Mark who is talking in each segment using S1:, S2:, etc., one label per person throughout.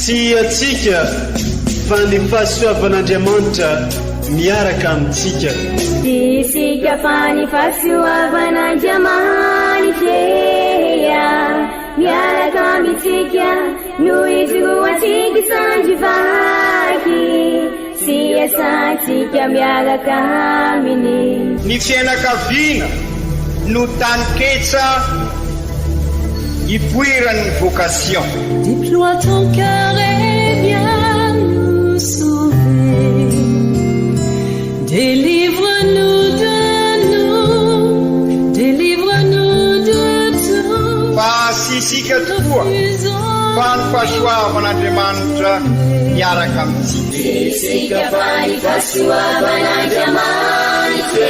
S1: Tsy atsika fa ny fahasoavan'Andriamanitra miaraka amintsika.
S2: Isika fa ny fahasoavan'Andriamanitra miaraka amintsika noho izy roantsika sandrivaky sy asantsika miaraka aminy.
S3: Ny fianakaviana no taniketsa ipoiran'ny vocation.
S4: Déploie ton cœur et viens nous sauver. Délivre-nous de nous, délivre-nous de tout.
S3: Fa sisika tokoa fa ny fahasoavan'Andriamanitra miaraka amintsika.
S2: Isika fa ny fahasoavan'Andriamanitra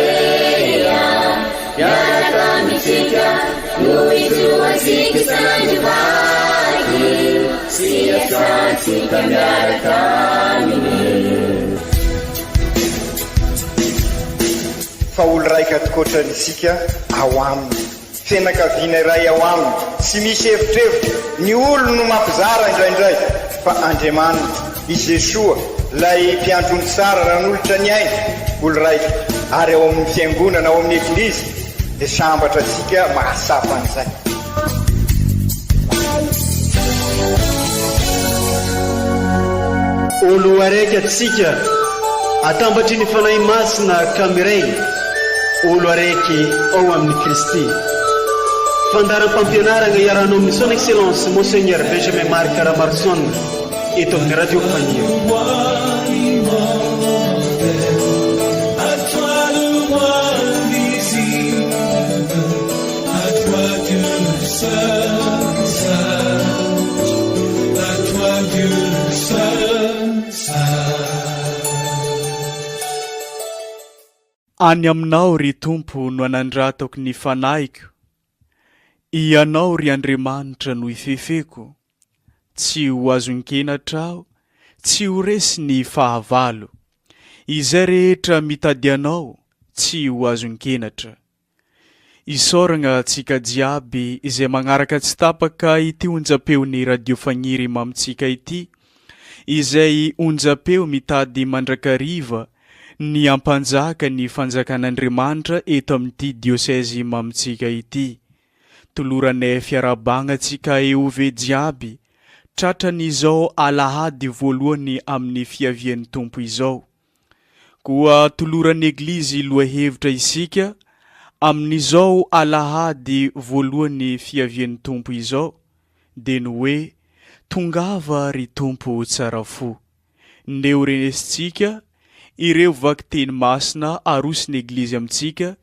S2: miaraka amintsika noho izy roantsika sandrivaky sy asantsika miaraka aminy.
S3: Fa olo raika atokotran'isika ao aminy, fianakaviana iray ao aminy, tsy misy evitrevitra. Ny olo no mampizara indraindray, fa Andriamanitra i Jesoa lay mpiandrony tsara ran'olotra ny aina, olo raika. Ary ao amin'ny fiangonana, ao amin'ny eglizy dia sambatra atsika mahasapa an'izay.
S1: Olo araiky atsika atambatry ny fanahy masina kamiray, olo araiky ao amin'ny Kristy. Fandaram-pampianarana iarana amin'ny son excellence Monseigneur Benjamin Marc Ramarson eto amin'ny radio Fania.
S5: Any aminao ry Tompo no anandratako ny fanahiko, ianao ry Andriamanitra no ifefeko, tsy ho azon-kenatra aho, tsy ho resy ny fahavalo, izay rehetra mitady anao, tsy ho azon-kenatra. Isaoragna antsika jiaby izay magnaraka tsy tapaka ity onjam-peon'ny radio Fagniry mamitsika ity, izay onjam-peo mitady mandrakariva ny ampanjaka ny fanjakan'Andriamanitra eto amin'ity diosèzy mamitsika ity. Toloranay fiarabagna antsika eove jiaby, tratran'izao alahady voalohany amin'ny fiavian'ny Tompo izao. Koa toloran'ny eglizy lohahevitra isika amin'izao alahady voalohany fiavian'ny Tompo izao, dia ny hoe tongava ry Tompo tsara fo. Ndeo renesitsika ireo vaky teny masina arosiny eglizy amintsika,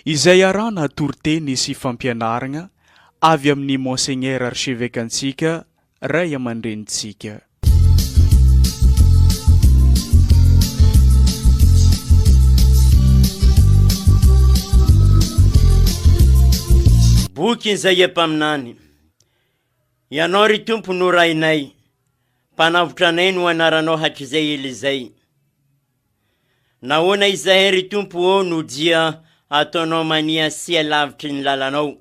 S5: izay arana toriteny sy fampianarana avy amin'ny Monseigneur archevêque antsika ray aman-drenitsika.
S6: Boky izay empaminany. Ianao ry Tompo no rainay, mpanavotranay no anaranao hatrizay elizay. Nahoana izahay ry Tompo no dia ataonao mania sia lavitry ny lalanao,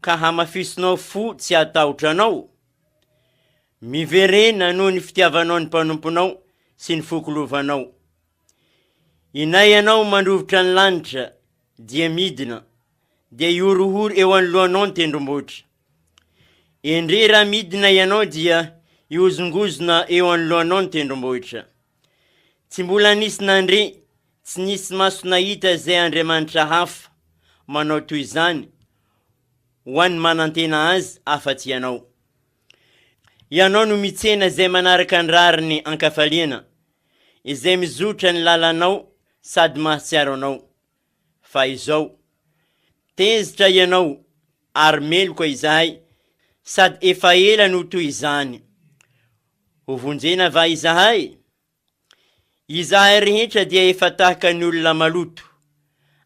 S6: ka hamafisinao fo tsy atahotranao. Miverena noho ny fitiavanao ny mpanomponao sy ny fokolovanao. Inay ianao mandrovitra ny lanitra dia midina, dia iorohory eo anoloanao ny tendrombohitra. Endre raha midina ianao dia iozongozona eo anoloanao ny tendrombohitra. Tsy mbola nisy nandre, tsy nisy maso nahita zay Andriamanitra hafa manao toy izany ho an'ny manantena azy afa-tsy ianao. Ianao no mitsena zay manaraka ny rariny ankafaliana, izay mizotra ny lalanao sady mahatsiaro anao. Fa izao, tezitra ianao ary meloka izahay, sady efa ela no toy izany. Ho vonjena va izahay? Izahay rehetra dia efa tahaka ny olona maloto,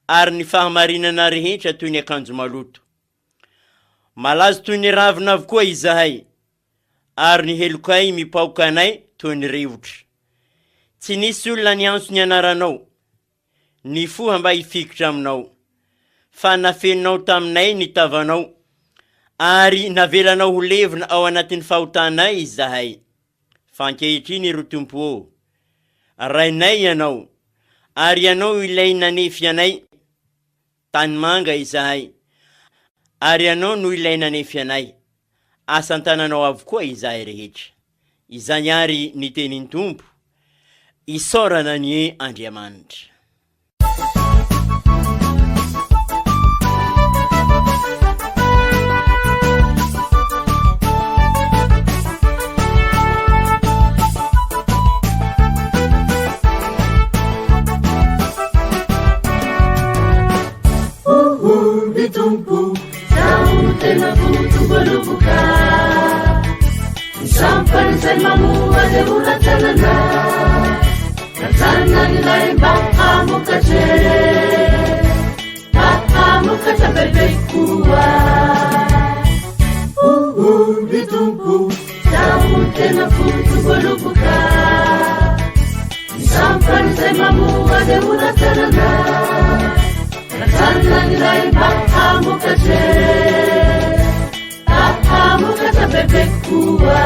S6: ary ny fahamarinana rehetra toy ny akanjo maloto. Malazo toy ny ravina avokoa izahay, ary ny helokay mipaoka anay toy ny rivotra. Tsy nisy olona ny antso ny anaranao, ny foha mba hifikitra aminao, fa nafeninao taminay ny tavanao, ary navelanao ho levina ao anatin'ny fahotanay izahay. fa ankehitriny ro tompo ô, rainay ianao, ary ianao ilay nanefy anay, tany manga izahay, ary ianao no ilay nanefy anay, asan-tananao avokoa izahay rehetra. Izany ary ny tenin'ny tompo, isaorana ny Andriamanitra.
S2: Tumpu, tahu tena putu balubuka. Sampan say mamu ade ula tanana. Katana nilai bakamu kache. Bakamu kacha bebe kuwa. Tumpu, tahu tena putu balubuka. Sampan say mamu ade ula tanana. Katana nilai bakamu kache. Bakamu kacha bebe kuwa.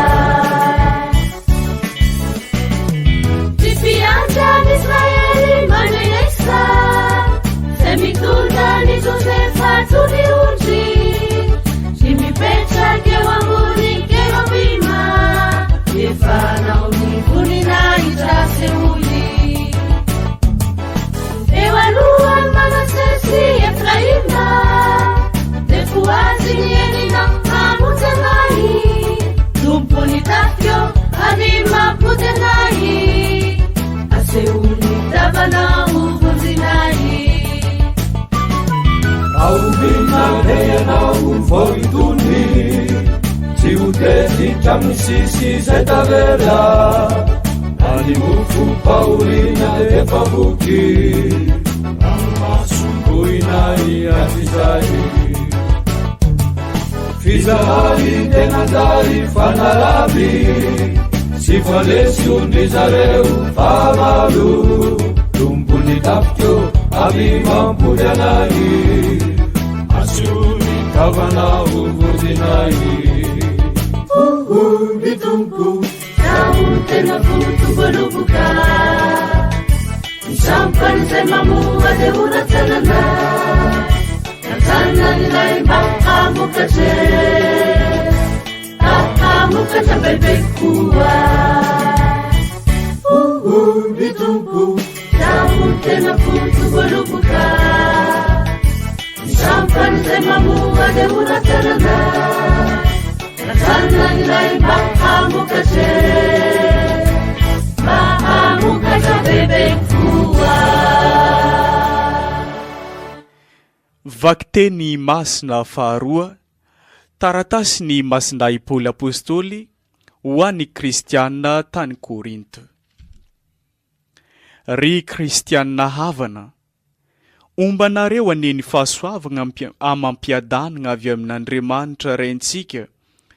S2: Tipiaja Israeli manenesa. Semitunda ni Josefa tuni unji. Jimi pecha ke wanguni ke wabima. Yefana unifuni na itase uli. Ewaluan manasesi Efraima. Tefuazi nieni na hamutenai. Tumponi takyo adima putenai. Aseuni tabana uvunzinai.
S7: Au bina reya na ufoituni. Si utesi chamsisi zetavera. Alimufu Paulina de Fabuki. Amasukuinai atizai. Fizari tenandari fanarabi. Si falesi unizareu famalu. Lumpuni tapcho abima pujanai. Asuni kavana uvuzinai.
S2: Bitumpu, tahu tena putu balubuka. Sampan say mamu ade ula tanana. Katana nilai bakamu kache. Bakamu kacha bebe kuwa. Bitumpu, tahu tena putu balubuka. Sampan say mamu ade ula tanana. Katana nilai bakamu kache. Bakamu kacha bebe kuwa.
S5: Vakiteny masina faharoa, taratasy ny masinday Paoly apôstôly ho an'ny kristianina tany Korinto. Ry kristianina havana, ombanareo aneny fahasoavagna amampiadanagna avy amin'Andriamanitra raintsika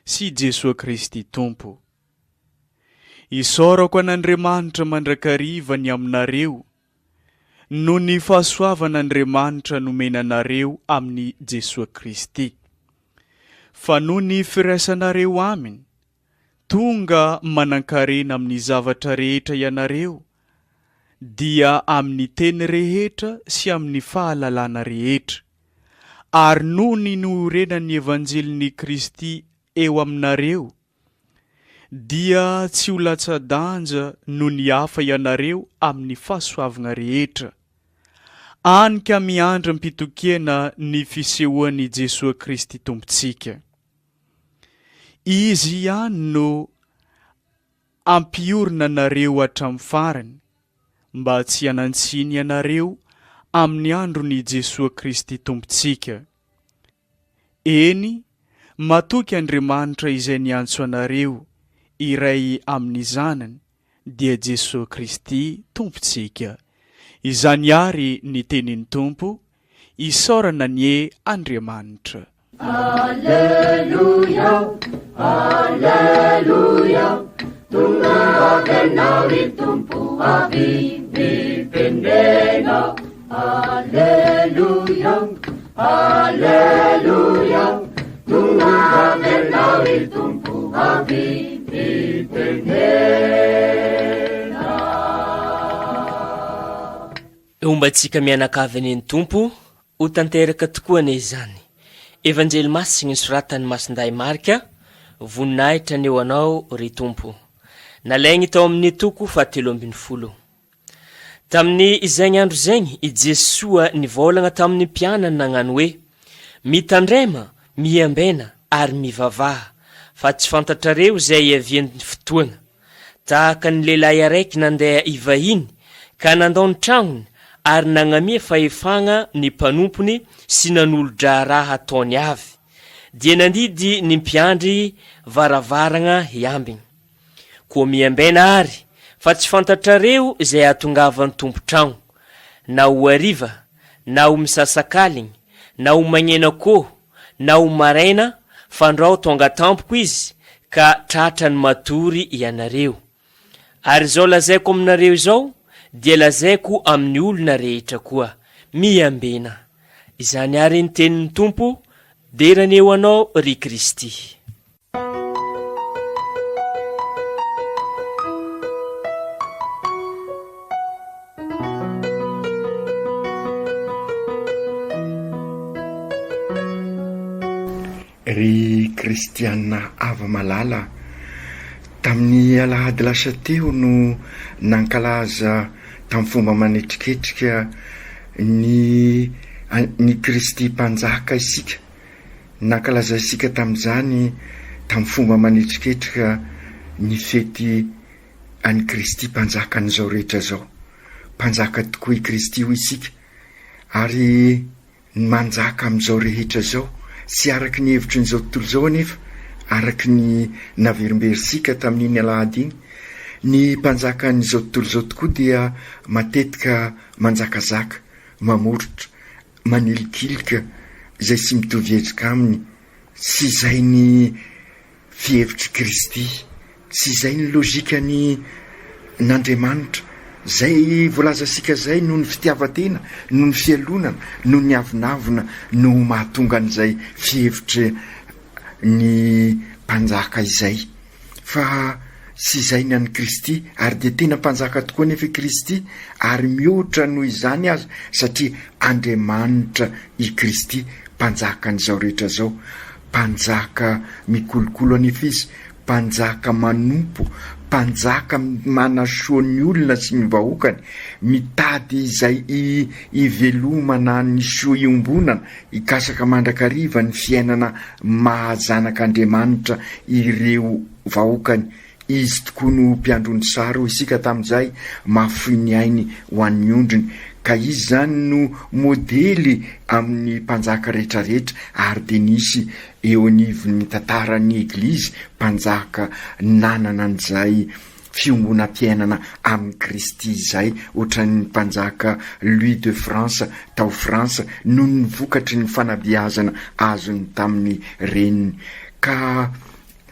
S5: sy Jesosy Kristy Tompo. Isaorako an'Andriamanitra mandrakariva ny aminareo no ny fahasoavan'Andriamanitra nomenanareo amin'ny Jesosy Kristy. Fa no ny firaisanareo aminy, tonga manankarena amin'ny zavatra rehetra ianareo, dia amin'ny teny rehetra sy amin'ny fahalalana rehetra. Ary no ny norenan'ny evanjelin'i Kristy eo aminareo, dia tsy ho latsa-danja no ny hafa ianareo amin'ny fahasoavagna rehetra. Anika miandra mpitokena ny fisehoan'i Jesosy Kristy Tompontsika. Izy ihany no ampiorina nareo hatramin'ny farany, mba tsy hanantsiny ianareo amin'ny andron'i Jesosy Kristy Tompontsika. Eny, matoky Andriamanitra izay niantso anareo, iray amin'ny zanany, dia Jesosy Kristy Tompontsika. Izany ary ny tenin'ny Tompo, isaorana ny Andriamanitra.
S2: Alleluia, alleluia, tunga venao ry Tompo avivipendena. Alleluia, alleluia, tunga venao ry Tompo avivipendena.
S8: Ombantsika mianakavy ny tompo ho tanteraka tokoa ane izany. Evanjely masigny soratany Masinday Marika, voninahitra ny eo anao ry tompo. Nalaigny tao amin'ny toko 7:10. Tamin'ny izay andro zegny i Jesoa nivolagna tamin'ny mpianany nagnano hoe: mitandrema, miambena ary mivavaha, fa tsy fantatrareo zay iavian'ny fotoana. Tahaka ny lehilahy araiky nandeha ivahiny ka nandao ny tragnony ary nagnamia fahefagna ny mpanompony sy nanolo-dra raha ataony avy, dia nandidy ny mpiandry varavaragna hiambiny. Koa miambena ary, fa tsy fantatrareo zay atongavan'ny tompo-tragno, na ho ariva, na ho misasakaligny, na ho magnena koho, na ho maraina, fandrao tonga tampoko izy ka tratrany matory ianareo. Ary zao lazaiko aminareo izao, dia lazaiko amin'ny olona rehetra koa, miambena. Izany ary ny tenin'ny tompo, derany eo anao ry Kristy.
S9: Ry kristianina ava malala, tamin'ny alahady lasa teo no nankalaza tamin'ny fomba manetriketrika ny Kristy mpanjaka isika. Nankalaza isika tamin'izany tamin'ny fomba manetriketrika ny fety any Kristy mpanjaka n'izao rehetra zao. Mpanjaka tokoa i Kristy ho isika, ary manjaka amin'izao rehetra zao, sy araky ny hevitry n'izao tontolo zao anefa, araky ny naverimberisika tamin'iny alahady igny, ny mpanjaka n'izao tontolo zao tokoa dia matetika manjakazaka, mamoritra, manilikilika, zay sy mitovy hetsika aminy. Sy zay ny fihevitry Kristy, sy zay ny logika ny n'Andriamanitra, zay voalaza sika zay no ny fitiavatena, no ny fialonana, no ny avinavina, no mahatonga an'izay fihevitry ny mpanjaka izay. Fa sy zay ny an'i Kristy, ary dia tena mpanjaka tokoa nefa i Kristy, ary mihoatra noho izany azy, satria Andriamanitra i Kristy mpanjaka n'izao rehetra zao. Mpanjaka mikolokolo anefa izy, mpanjaka manompo, mpanjaka manasoa ny olona sy ny vahoakany, mitady izay ivelomana ny soa iombonana, ikasaka mandrakariva ny fiainana mahazanak'Andriamanitra ireo vahoakany. Izy tokoa no mpiandrony sary ho isika tamin'izay, mahafoy ny ainy ho an'ny ondriny, ka izy zany no modely amin'ny mpanjaka rehetrarehetra, ary dia nisy eo anivon'ny tantaran'ny Eglizy mpanjaka nanana an'izay fiombonam-piainana amin'ny Kristy izay, ohatran'ny mpanjaka Louis de France tao Frantsa, no ny vokatry ny fanabeazana azony tamin'ny reniny. Ka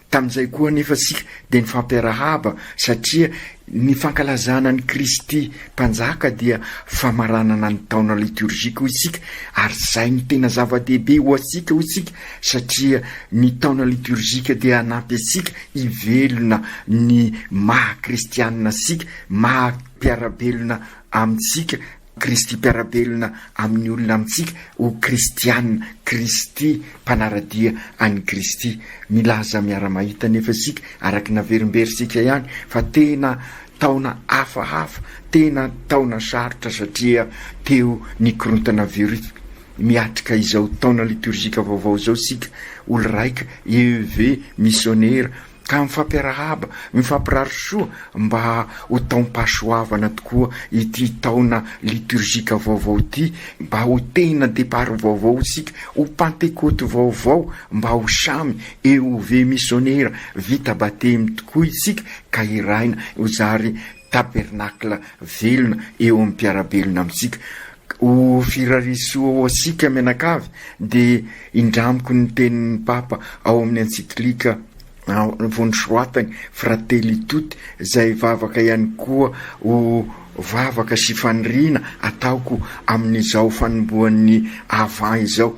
S9: tamin'izay koa nefa sika dia ny fampiarahaba, satria ny fankalazana ny Kristy mpanjaka dia famaranana ny taona liturgika ho isika, ary zay ny tena zava-dehibe ho asika ho isika, satria ny taona liturgika dia anampy asika ivelona ny maha-kristianina sika, maha-piarabelona amintsika, Kristy piarabelona amin'ny olona amintsika, ho kristianina, Kristy mpanaradia any Kristy. Milaza miara-mahita nefa sika araky naverimberisika ihany, fa tena taona hafahafa, tena taona sarotra, satria teo ny korontana verika miatrika izao taona liturgika vaovao zao sika, olo raika EEV missionnaire, ka mifampiarahaba, mifampirary soa mba ho taom-pahasoavana tokoa ity taona liturgika vaovao ty, mba ho tena depart vaovao sika, ho pentecote vaovao, mba ho samy EEV missionnaire vita batemy tokoa isika, ka iraina ho zary tabernacle velona eo amin'ny mpiarabelona amintsika. Ho firarisoa ho asika mianakavy, de indramiko ny tenin'ny Papa ao amin'ny encyclique vonosoratany Fratelli Tutti, zay vavaka ihany koa ho vavaka sy fanirina ataoko amin'izao fanomboan'ny avant izao.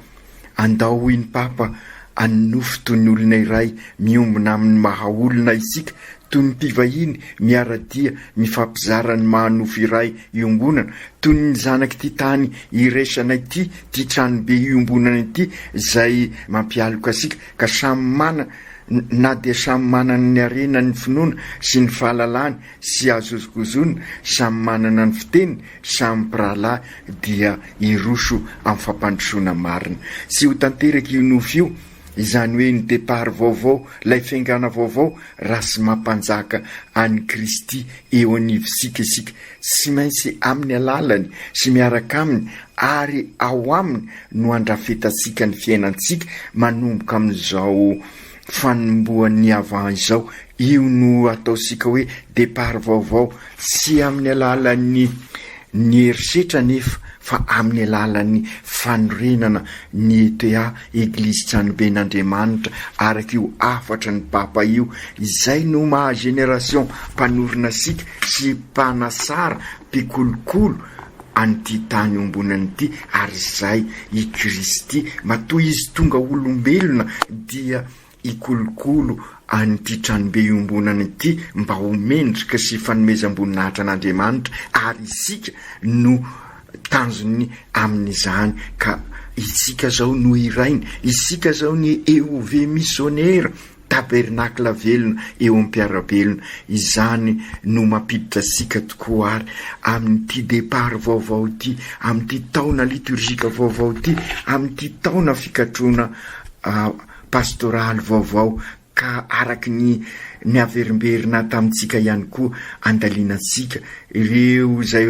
S9: Andao iny Papa anofo toy ny olona iray miombona amin'ny maha olona isika, toy ny mpivahiny miaradia mifampizarany mahanofo iray iombonana, toy ny zanaky ty tany iresana ity ty tranobe iombonana ity zay mampialoka asika ka samy mana na dia samy manana ny arena ny finoana sy ny fahalalany sy azozokozona, samy manana ny fiteniny, samy mpirahalahy dia iroso amin'ny fampandrosoana marina. Sy ho tanteraky io nofo io, izany hoe ny départ vaovao, lay fiaingana vaovao raha sy mampanjaka any Kristy eo anivosika isika, sy maintsy amin'ny alalany sy miaraka aminy ary ao aminy no andrafetasika ny fiainantsika manomboka amin'izao fanomboan'ny avant izao. Io no ataosika hoe départ vaovao, sy amin'ny alalan'ny herisetra nefa fa amin'ny alalan'ny fanorenana ny ETA Eglizy Tranoben'Andriamanitra araka io afatra ny papa io. Izay no maha génération mpanorina sika sy mpanasara mpikolokolo an'ity tany ombonany ity, ary zay i Kristy matoy izy tonga olombelona dia ikolokolo an'ity tranobe iombonany ity mba ho mendrika sy fanomezam-boninahitra an'Andriamanitra, ary isika no tanjony amin'izany. Ka isika zao no iraina, isika zao ny EOV missionnaire tabernakla velona eo am-piarabelona. Izany no mampiditra sika tokoa ary amin'ity départ vaovao ity, amin'ity taona liturgika vaovao ity, amin'ity taona fikatroana pastoraly vaovao, ka araky ny averimberina tamintsika ihany koa andalinatsika ireo zay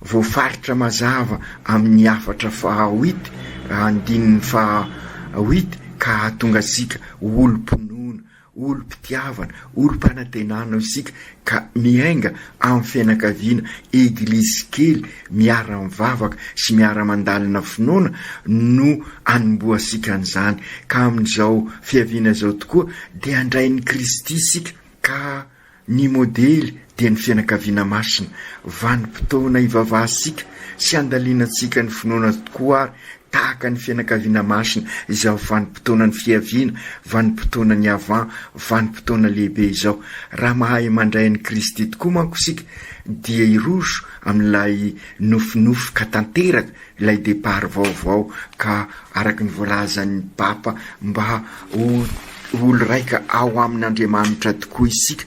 S9: voafaritra mazava amin'ny afatra faha-8 andininy faha-8 ka tonga sika olo-ponoana, olo-pitiavana, olo-panantenana isika ka miainga amin'ny fianakaviana eglizy kely miara-mivavaka sy miara-mandalina finoana no anomboasika an'izany. Ka amin'izao fiaviana zao tokoa dia andrain'ny Kristy isika, ka ny modely dia ny fianakaviana masina. Vanim-potoana ivavahasika sy andalinatsika ny finoana tokoa ary tahaka ny fianakaviana masina izao vanim-potoana ny fiaviana, vanim-potoana ny avant, vanim-potoana lehibe izao. Raha mahay mandray ny Kristy tokoa manko isika dia iroso amin'ilay nofinofo ka tanteraka ilay départ vaovao, ka araka ny voalazan'ny papa mba olo raika ao amin'Andriamanitra tokoa isika,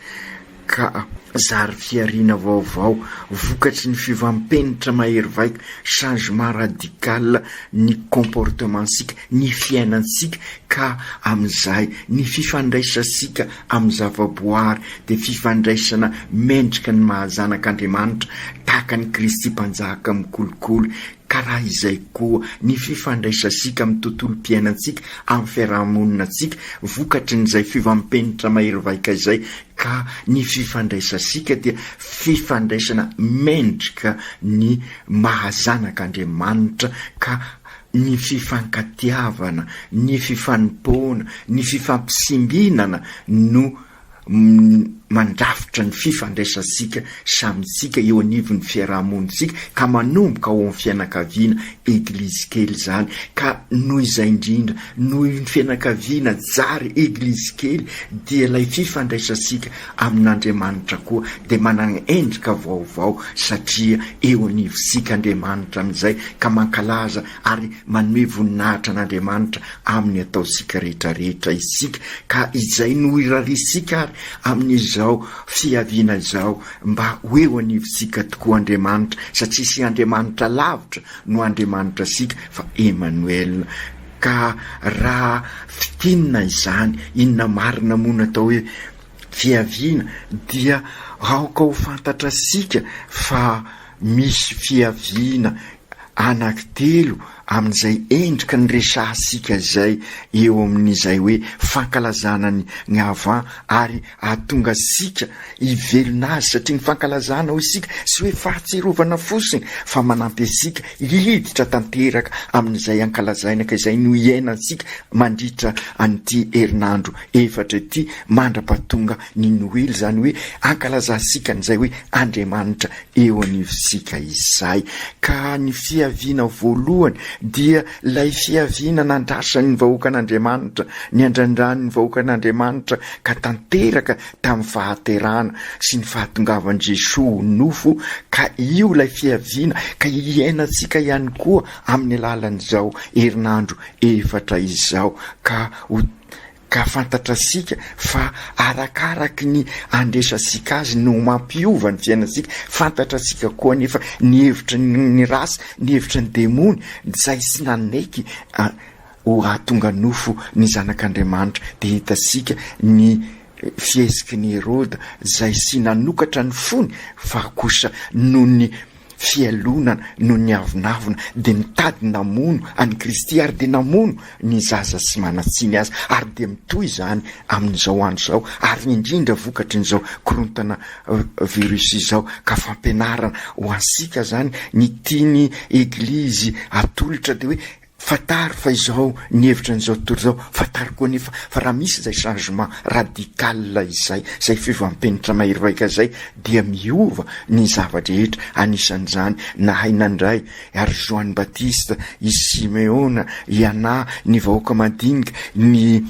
S9: ka zary fiarina vaovao, vokatry ny fivampenitra mahery vaika, changement radical ny comportementsika, ny fiainansika, ka amin'izay ny fifandraisasika amin'ny zavaboary dia fifandraisana mendrika ny mahazanak'Andriamanitra tahaka ny Kristy mpanjaka mikolokolo. Karaha izay koa ny fifandraisasika amin'ny tontolo mpiainantsika, amin'ny fiarahamoninatsika, vokatry n'izay fivampenitra mahery vaika izay, ka ny fifandraisasika dia fifandraisana mendrika ny mahazanak'Andriamanitra, ka ny fifankatiavana, ny fifanompoana, ny fifampisimbinana no mandrafitra ny fifandraisasika samitsika eo anivon'ny fiarahamonitsika, ka manomboka ao amin'ny fianakaviana eglizy kely zany. Ka noho izay indrindra, noho ny fianakaviana jary eglizy kely, dia ilay fifandraisasika amin'Andriamanitra koa dia manana endrika vaovao, satria eo anivosika Andriamanitra amin'izay, ka mankalaza ary manome voninahitra an'Andriamanitra amin'ny ataosika rehetrarehetra isika. Ka izay no irarisika ary amin'izao fiaviana zao mba hoeo anivosika tokoa Andriamanitra, satria sy Andriamanitra lavitra no Andriamanitra sika fa Emmanuel. Ka raha fitinina izany, inona marina moa atao hoe fiaviana, dia aoka ho fantatra sika fa misy fiaviana anankitelo amin'izay endrika ny resahasika zay eo amin'izay hoe fankalazana ny avant, ary ahatonga sika ivelona azy, satria ny fankalazana ho isika sy hoe fahatsirovana fosiny fa manampy asika hiditra tanteraka amin'izay ankalazaina ka izay no iainansika mandritra an'ity herinandro efatra ity mandra-pahatonga ny Noely, zany hoe ankalazasika n'izay hoe Andriamanitra eo anivosika izay. Ka ny fiaviana voalohany dia lay fiaviana nandrasany vahoakan'Andriamanitra ny andrandrany ny vahoakan'Andriamanitra ka tanteraka tamin'ny fahaterana sy ny fahatongavan'i Jesosy nofo, ka io lay fiaviana ka iainantsika ihany koa amin'ny alalan'izao herinandro efatra izao, ka fantatra sika fa arakaraky ny andresasika azy no mampiova ny fiainantsika. Fantatra sika koa nefa ny hevitra ny rasy, ny hevitra ny demony zay sy nanaiky ho ahatonga nofo ny zanak'Andriamanitra. De hitasika ny fiheziky ny Herôda zay sy nanokatra ny fony, fa kosa noho ny fialonana no ny avinavina de mitady namono any Kristy, ary de namono ny zaza sy manatsiny azy, ary de mitoy zany amin'izao andro zao, ary indrindra vokatry n'izao korontana virus izao, ka fampianarana ho ansika zany ny tiany eglizy atolotra de hoe fatary fa izao ny hevitra n'izao tontolo izao, fatary koa nefa fa raha misy zay changement radical izay fivampenitra mahirovaika zay dia miova ny zavadrehetra. Anisan'izany nahay nandray ary Joanny Baptiste, i Simeona, i Ana, ny vahoaka madinika, ny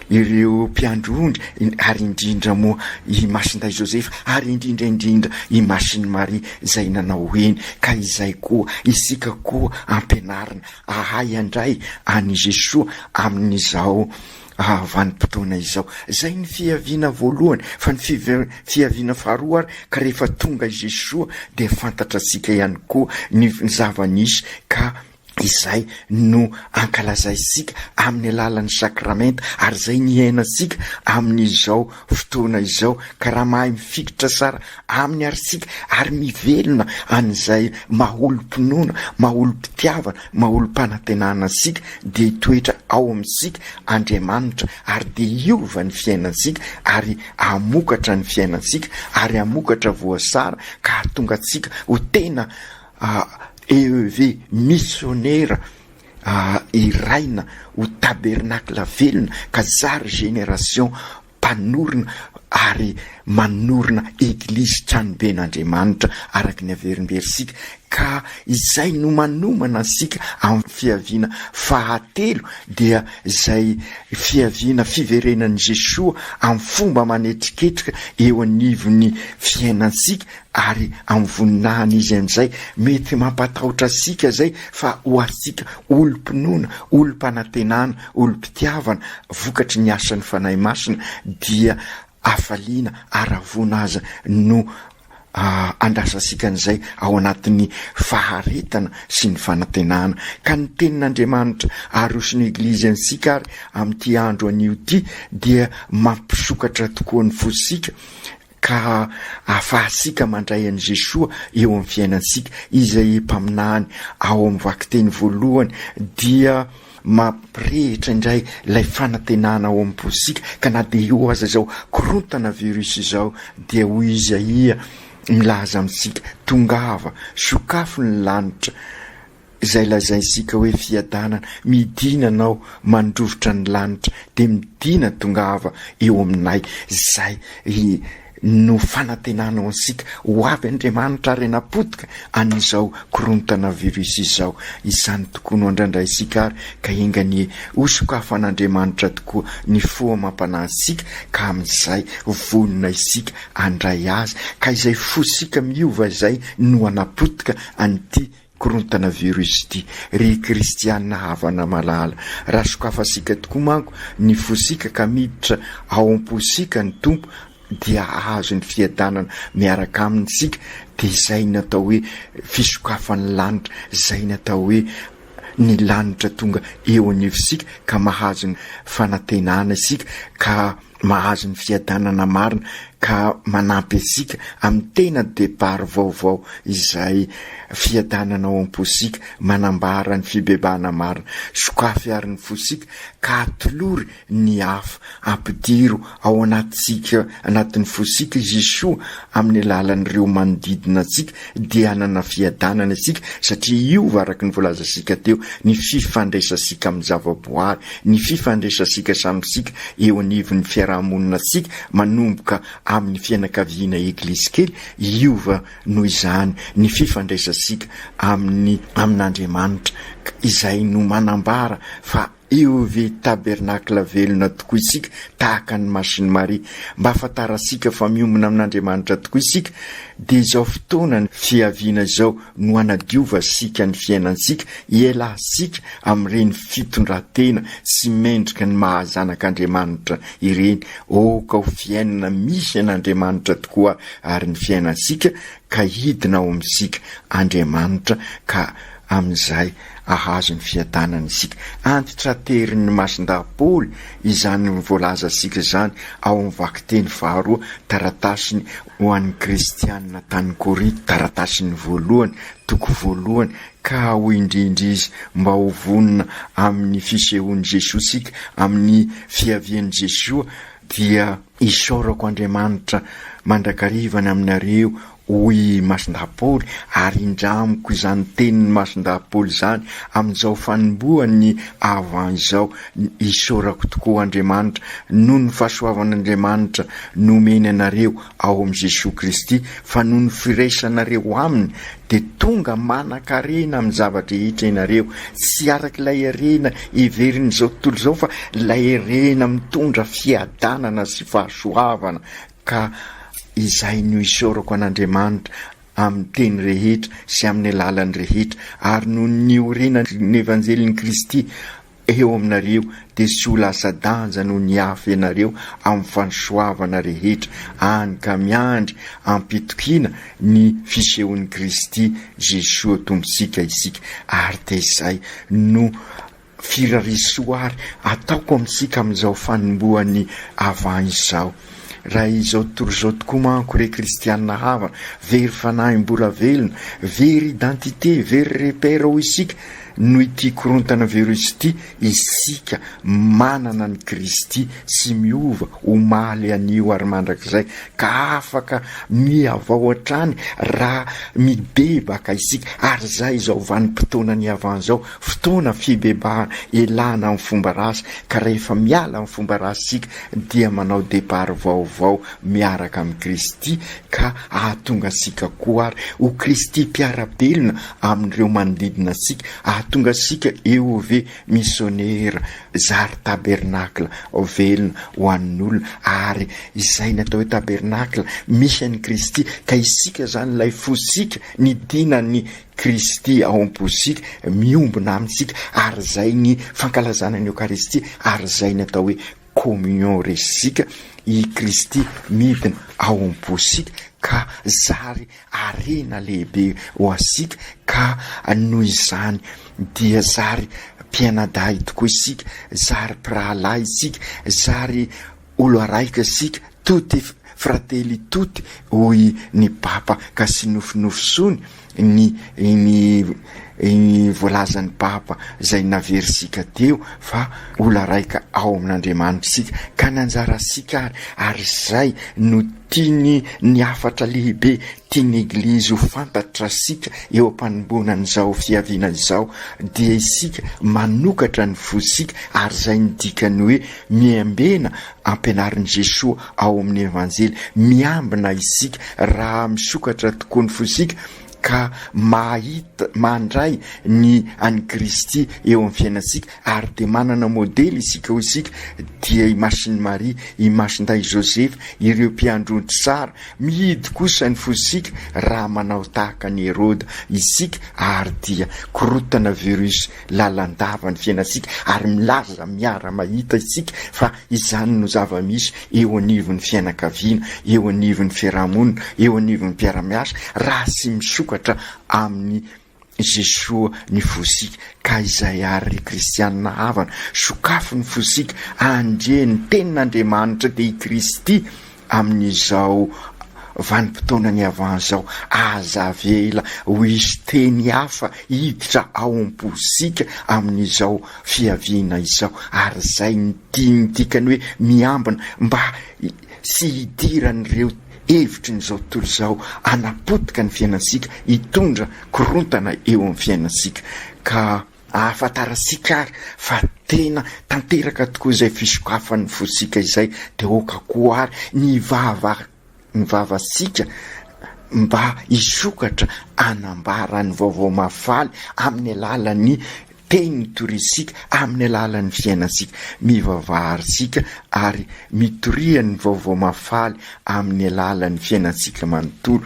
S9: ireo mpiandrondry, ary indrindra moa i masinday Josefa, ary indrindra i masiny Maria zay nanao eny. Ka izay koa isika koa ampianarina ahay andray any Jesosy amin'izao vanim-potoana izao. Zay ny fiaviana voalohany. Fa ny fiaviana faharoa ary ka rehefa tonga Jesosy de fantatra sika ihany koa ny zava-nisy, ka izay no ankalazaisika amin'ny alalan'ny sakramenta, ary zay ny iainasika amin'izao fotoana izao, ka raha mahay mifikitra sara amin'ny arisika ary mivelona an'izay maha-olo-pinoana, maha-olo-pitiavana, maha-olo-panantenana sika, de hitoetra ao amin'sika Andriamanitra, ary de iova ny fiainansika, ary amokatra ny fiainansika, ary amokatra voasara, ka hatonga atsika ho tena EEV missionnaire iraina ho tabernakla velona, ka zary génération mpanorona ary manorona eglizy tranoben'Andriamanitra araky ny averimberisika. Ka izay no manomana sika amin'ny fiaviana fahatelo, dia zay fiaviana fiverenan'i Jesosy amin'ny fomba manetriketrika eo anivon'ny fiainansika, ary amin'ny voninahiny izy amin'izay mety mampatahotra sika zay, fa ho asika olo-pinoana, olo-panantenana, olo-pitiavana, vokatry ny asan'ny fanahy masina, dia afaliana aravona aza no andrasasika an'izay ao anatin'ny faharetana sy ny fanantenana. Ka ny tenin'Andriamanitra arosony eglizy ansika ary amin'ity andro anio ty dia mampisokatra tokoa ny fosika, ka ahafahasika mandray an'i Jesosy eo amin'ny fiainansika. Izay mpaminany ao amin'ny vakiteny voalohany dia mampirehitra indray lay fanantenana ao am-posika, ka na de eo aza zao korontana virus izao, dia hoy Isaia milaza amintsika, tongava sokafo ny lanitra, zay lazaisika hoe fiadanana, midina anao mandrovotra ny lanitra, de midina tongava eo aminay. Zay no fanantenana ansika ho avy Andriamanitra ary napotika an'izao korontana virus izao. Izany tokoa no andrandray isika ary, ka engany hosokafan'Andriamanitra tokoa ny foa mampanahsika, ka amin'izay vonona isika andray azy, ka izay fosika miova zay no anapotika an'ity korontana virus ty. Ry kristianina havana malala, raha sokafasika tokoa manko ny fosika ka miditra ao am-posika ny tompo, dia ahazo ny fiadanana miaraka amintsika. De izay natao hoe fisokafan'ny lanitra, zay natao hoe ny lanitra tonga eo anivosika, ka mahazo ny fanantenana isika, ka mahazo ny fiadanana marina, ka manampy asika amin'ny tena départ vaovao izay fiadanana ao am-posika, manambara ny fibebana marina. Sokafy ary ny fosika, ka atolory ny hafa ampidiro ao anatin'ny fosika Jesosy amin'ny alalan'ireo manodidina atsika, dia hanana fiadanana asika, satria io araky ny voalazasika teo, ny fifandraisasika amin'ny zavaboary, ny fifandraisasika samysika eo anivon'ny fiarahamonina asika, manomboka amin'ny fianakaviana eglizy kely, iova noho izany ny fifandraisasika amin'Andriamanitra. izay no manambara fa eo ve tabernakla velona tokoa isika tahaka ny Masiny Maria. Mba ahafantarasika fa miombona amin'Andriamanitra tokoa isika dia izao fotoana ny fiaviana izao no anadiova sika ny fiainansika, iala sika amin'ireny fitondratena sy mendrika ny mahazanak'Andriamanitra ireny. Ka ho fiainana misy an'Andriamanitra tokoa ary ny fiainansika ka hidina ao amin'isika Andriamanitra ka amin'izay ahazo ny fiadanana isika. Antitra terin'ny Masindahy-Paoly izany voalaza sika zany ao amin'ny vakiteny faharoa taratasiny ho an'ny kristianina tany Korinto, taratasiny voalohany, toko voalohany, ka ho indrindra izy mba ho vonina amin'ny fisehoan'i Jesosy sika, amin'ny fiavian'i Jesosy dia isaorako Andriamanitra mandrakarivany aminareo hoy Masindahy-Paoly, ary indramiko izany tenin'ny Masindahy-Paoly zany amin'izao fanombohany avant izao. Isaorako tokoa Andriamanitra noho ny fahasoavan'Andriamanitra nomeny anareo ao amin'i Jesosy Kristy, fa noho ny firaisanareo aminy dia tonga manan-karena amin'ny zavatra rehetra ianareo, tsy arak'ilay arena iverin'izao tontolo izao fa ilay arena mitondra fiadanana sy fahasoavana. Ka izay no isaorako an'Andriamanitra amin'ny teny rehetra sy amin'ny lalany rehetra, ary noho ny orenany evanjelin'i Kristy eo aminareo dia sy ho lasa danja noho ny hafa ianareo amin'ny fanosoavana rehetra, any ka miandry ampitokiana ny fisehoan'i Kristy Jesosy tombosika isika. Ary dia izay no firarisoary ataoko amintsika amin'izao fanombohany avant izao. Raha izao tontolo izao tokoa manko re kristianina hava, very fanahy-mbola velona, very identité, very repère ho isika no ity korontana virus ity, isika manana ny Kristy sy miova ho maly anio ary mandrakizay, ka afaka miavao hatrany raha mibebaka isika. Ary zay izao vanim-potoana ny avant zao, fotoana fibebahana elana amin'ny fomba rasy, ka rehefa miala amin'ny fomba rasy isika dia manao départ vaovao miaraka amin'ny Kristy, ka ahatonga sika koa ary ho Kristy mpiara-belona amin'ireo manodidina sika, ahatonga sika eo ve missionnaire zary tabernakla velona ho an'olona. Ary izay natao hoe tabernakla misy an'i Kristy, ka isika zany ilay fosika ny dinany Kristy ao am-posika miombona amintsika, ary zay ny fankalazana ny Eucharistie, ary zay natao hoe communion resika i Kristy midina ao am-posika, ka zary arena lehibe ho asika. Ka noho izany dia zary mpianadahy tokoa isika, zary mpirahalahy isika, zary olo araika isika, tutti fratelli tutti hoy ny Papa, ka sy nofinofisony ny voalazan'ny Papa zay naverisika teo, fa olo araika ao amin'Andriamanitra isika, ka nanjara sika ary zay no tiany ny afatra lehibe tiany Eglizy ho fantatra sika eo am-panombonan'izao fiaviana izao, dia isika manokatra ny fosika, ary zay ny dikany hoe miambena ampianarin'i Jesosy ao amin'ny evanjely, miambina isika raha misokatra tokoa ny fosika, ka mahita mandray ny an'i Kristy eo amin'ny fiainantsika. Ary dia manana modely isika ho isika, dia i Masiny Maria, i Masindahy Joseph, ireo mpiandrony tsara, mihidy kosa ny fosika raha manao tahaka ny Herode isika, ary dia korotana virus lalandava ny fiainantsika, ary milaza miara mahita isika fa izany no zava-misy eo anivon'ny fianakaviana, eo anivon'ny fiarahamonina, eo anivon'ny mpiara-miasa, raha sy misokatra amin'ny Jesosy ny fosika. Ka izay ary kristianina havana, sokafo ny fosika, andre ny tenin'Andriamanitra dia i Kristy amin'izao vanim-potoana ny avant zao, aza vela ho isy teny hafa hiditra ao am-posika amin'izao fiaviana izao. Ary zay ny dikany hoe miambina mba sy hidiran'ireo hevitry n'izao tontolo izao, anapotika ny fiainansika, hitondra korontana eo amin'ny fiainansika. Ka ahafantarasika ary fa tena tanteraka tokoa izay fisokafan'ny fosika izay, dia oka koa ary ny vavasika mba hisokatra anambara ny vaovao mafaly amin'ny alalan'ny teny mitorisika amin'ny alalan'ny fiainasika, mivavaharysika ary mitoriany vaovao mafaly amin'ny alalan'ny fiainasika manontolo.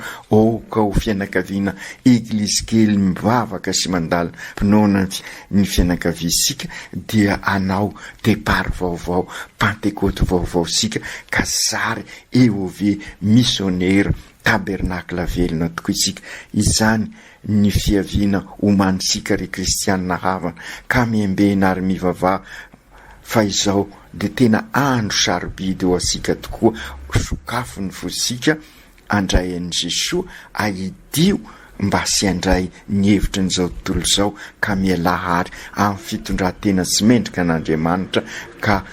S9: Ka ho fianakaviana eglizy kely mivavaka sy mandala mpinoana ny fianakaviasika dia anao depart vaovao, pentecote vaovao sika ka zary eo ave missionnaire tabernakla velona tokoa isika. Izany ny fiaviana homanisika ry kristianina havana ka miembena ary mivavaha fa izao de tena andro sarobidy ho asika tokoa. Sokafo ny fosika andray an'i Jesoa ahidio mba sy andray ny hevitry n'izao tontolo izao ka mialahary amin'ny fitondran-tena sy mendrika an'Andriamanitra ka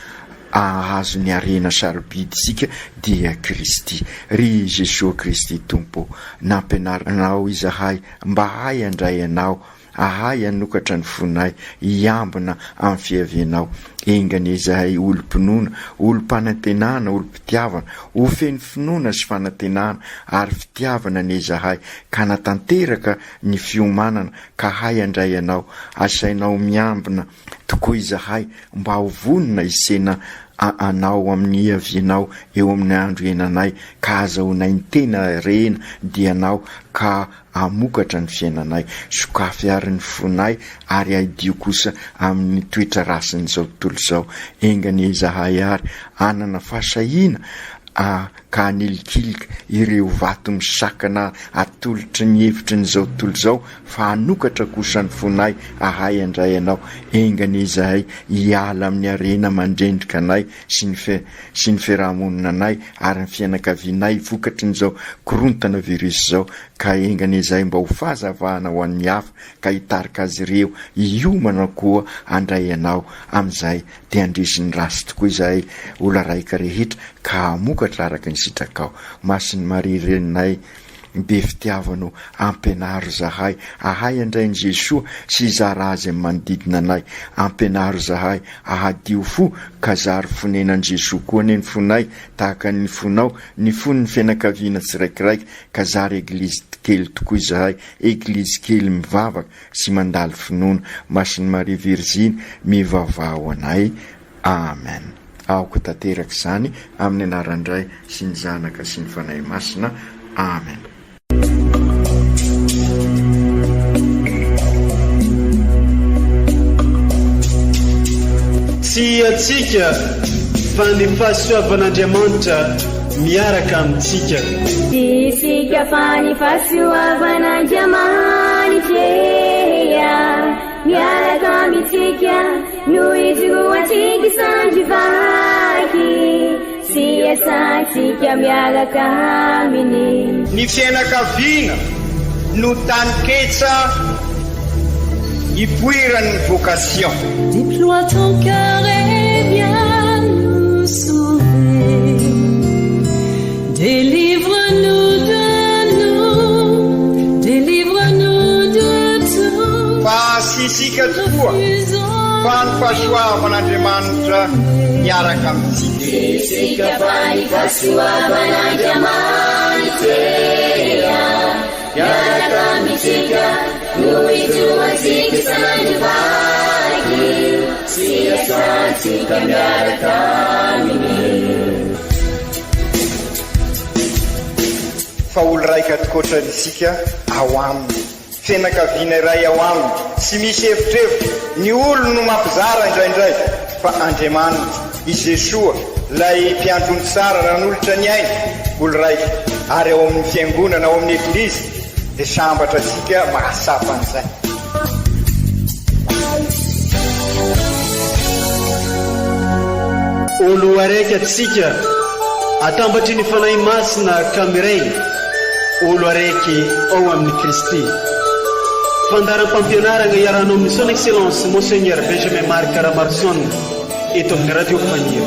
S9: ahazo ny arena sarobidy sika dia Kristy. Ry Jesoa Kristy Tompo, nampianaranao izahay mba hay andray anao, ahay anokatra ny fonay iambina amin'ny fiavianao. Engany izahay olo-pinoana, olo-panantenana, olo-pitiavana, ho feny finoana sy fanantenana ary fitiavana ny izahay ka natanteraka ny fiomanana ka hay andray anao. Asainao miambina tokoa izahay mba ho vonona isena anao amin'ny avianao eo amin'ny andro enanay ka azahoanay ny tena rena dianao ka amokatra ny fiainanay. Sokafy ary ny fonay ary aidio kosa amin'ny toetra rasin'izao tontolo izao. Engany izahay ary anana fahasahina ka anelikilika ireo vato misakana atolotry ny hevitry n'izao tontolo izao fa anokatra kosa ny fonay ahay andray anao. Engany izahay hiala amin'ny arena mandrendrika anay sy ny fiarahamonina anay ary ny fianakavianay vokatry n'izao korontana virus izao ka engany izahay mba ho fahazavahana ho an'ny hafa ka hitarika azy ireo hiomana koa andray anao. Amin'izay dia andrisin'ny rasy tokoa izahay ola raika rehetra ka amokatra araka ny sitrakao. Masin'ny Maria renay be fitiavano ampianaro zahay ahay andrain'i Jesoa sy zara azy amin'ny manodidina anay. Ampianaro zahay ahadio fo ka zary fonenan'i Jesoa koa ny fonay tahaka ny fonao ny fon'ny fianakaviana tsiraikiraiky ka zary eglizy kely tokoa izahay, eglizy kely mivavaka sy mandalo finoana. Masin'ny Maria Virginy mivavaho anay. Amen. Aoko tanteraka izany amin'ny anarandray sy ny zanaka sy ny fanahy masina. Amen.
S1: Tsy atsika fa ny fahasoavan'Andriamanitra miaraka amintsika.
S2: Isika fa ny fahasoavan'Andriamanitra miaraka amintsika no izoatsika isandrivaky sy asantsika miaraka aminy.
S3: Ny fianakaviana no taniketsa ipoiran'ny vocation.
S4: Déploie ton cœur et viens nous sauver. Délivre-nous de nous, délivre-nous de tout.
S3: Fa sisika tokoa fa ny fahasoavan'Andriamanitra miaraka amintsika.
S2: Sisika fa ny fahasoavan'Andriamanitra miaraka amintsika no izoatsika isandrivaky sy asantsika miaraka aminy.
S3: Fa olo raika atokotran'isika ao aminy, fianakaviana iray ao aminy, sy misy hevitrevitra ny olo no mampizara indraindray fa Andriamanitra i Jesoa lay mpiandrony tsara ranolotra ny aina olo raika ary ao amin'ny fiangonana ao amin'ny eglizy dia sambatra sika mahasapa an'izay.
S1: Olo araiky atsika atambatry ny fanahy masina kamiray, olo araiky ao amin'ny Kristy. Fandaram-pampianarana iarahanao amin'ny son excellence Monseigneur Benjamin Marc Caramarson eto amin'ny radio Fania.